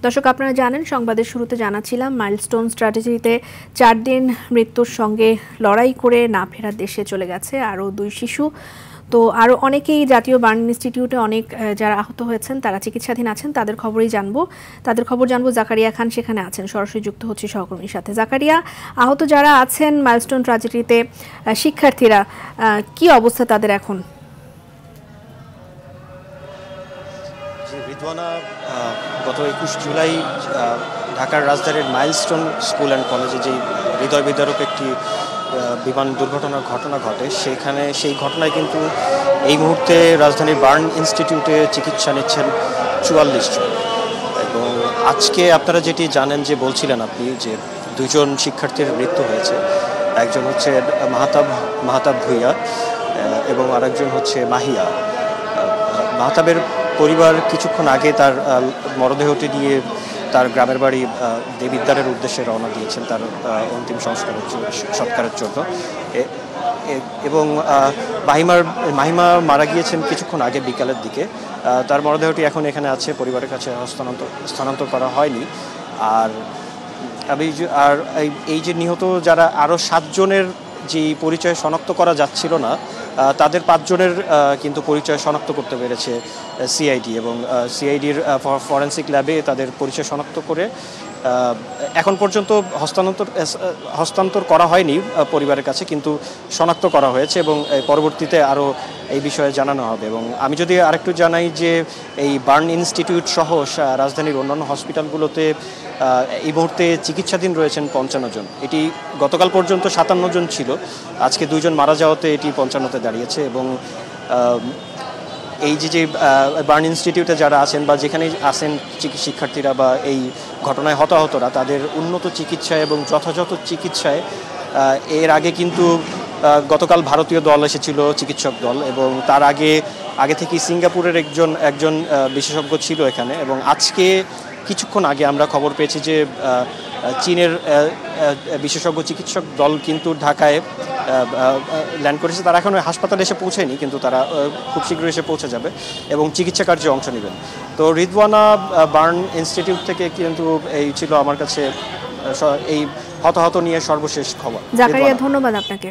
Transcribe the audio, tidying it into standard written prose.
দর্শক আপনারা জানেন সংবাদের শুরুতে জানাচ্ছিলাম মাইলস্টোন স্ট্র্যাটেজিতে 4 দিন মৃত্যুর সঙ্গে লড়াই করে না ফেরার দেশে চলে গেছে আরও 2 শিশু। তো আরও অনেকেই জাতীয় বার্ন ইনস্টিটিউটে অনেক যারা আহত হয়েছেন তারা চিকিৎসাধীন আছেন, তাদের খবরই জানবো। তাদের খবর জানবো। জাকারিয়া খান সেখানে আছেন, সরাসরি যুক্ত হচ্ছে সহকর্মীর সাথে। জাকারিয়া, আহত যারা আছেন মাইলস্টোন ট্র্যাজেডিতে শিক্ষার্থীরা, কি অবস্থা তাদের এখন? রিদওয়ানা, গত 21 জুলাই ঢাকার রাজধানীর মাইলস্টোন স্কুল অ্যান্ড কলেজে যেই হৃদয় বিদারক একটি বিমান দুর্ঘটনার ঘটনা ঘটে, সেই ঘটনায় কিন্তু এই মুহূর্তে রাজধানীর বার্ন ইনস্টিটিউটে চিকিৎসা নিচ্ছেন 44 জন। এবং আজকে আপনারা যেটি জানেন, যে বলছিলেন আপনি, যে 2 জন শিক্ষার্থীর মৃত্যু হয়েছে। একজন হচ্ছে মাহতাব ভুইয়া এবং আরেকজন হচ্ছে মাহিয়া। মাহতাবের পরিবার কিছুক্ষণ আগে তার মরদেহটি নিয়ে তার গ্রামের বাড়ি দেবিদ্বারের উদ্দেশ্যে রওনা দিয়েছেন তার অন্তিম সৎকারের জন্য। এবং মাহিমা মারা গিয়েছেন কিছুক্ষণ আগে বিকালের দিকে। তার মরদেহটি এখন এখানে আছে, পরিবারের কাছে স্থানান্তর করা হয়নি। আর এই যে নিহত যারা আরও 7 জনের যে পরিচয় শনাক্ত করা যাচ্ছিল না, তাদের 5 জনের কিন্তু পরিচয় শনাক্ত করতে পেরেছে সিআইডি, এবং সিআইডির ফরেন্সিক ল্যাবে তাদের পরিচয় শনাক্ত করে এখন পর্যন্ত হস্তান্তর করা হয়নি পরিবারের কাছে, কিন্তু শনাক্ত করা হয়েছে এবং পরবর্তীতে আরও এই বিষয়ে জানানো হবে। এবং আমি যদি আরেকটু জানাই যে এই বার্ন ইনস্টিটিউট সহ রাজধানীর অন্যান্য হসপিটালগুলোতে এই মুহূর্তে চিকিৎসাধীন রয়েছেন 55 জন। এটি গতকাল পর্যন্ত 57 জন ছিল, আজকে 2 জন মারা যাওয়াতে এটি 55তে দাঁড়িয়েছে। এবং এই যে বার্ন ইনস্টিটিউটে যারা আছেন বা যেখানেই আছেন শিক্ষার্থীরা বা এই ঘটনায় হতাহতরা, তাদের উন্নত চিকিৎসায় এবং যথাযথ চিকিৎসায় এর আগে কিন্তু গতকাল ভারতীয় দল এসেছিল, চিকিৎসক দল, এবং তার আগে থেকেই সিঙ্গাপুরের একজন বিশেষজ্ঞ ছিল এখানে। এবং আজকে কিছুক্ষণ আগে আমরা খবর পেয়েছি যে চীনের বিশেষজ্ঞ চিকিৎসক দল কিন্তু ঢাকায় ল্যান্ড করেছে। তারা এখন হাসপাতালে এসে পৌঁছেনি, কিন্তু তারা খুব শীঘ্রই এসে পৌঁছে যাবে এবং চিকিৎসা কার্যে অংশ নেবেন। তো রিদওয়ানা বার্ন ইনস্টিটিউট থেকে কিন্তু এই ছিল আমার কাছে এই হতাহত নিয়ে সর্বশেষ খবর। জাকারিয়া, ধন্যবাদ আপনাকে।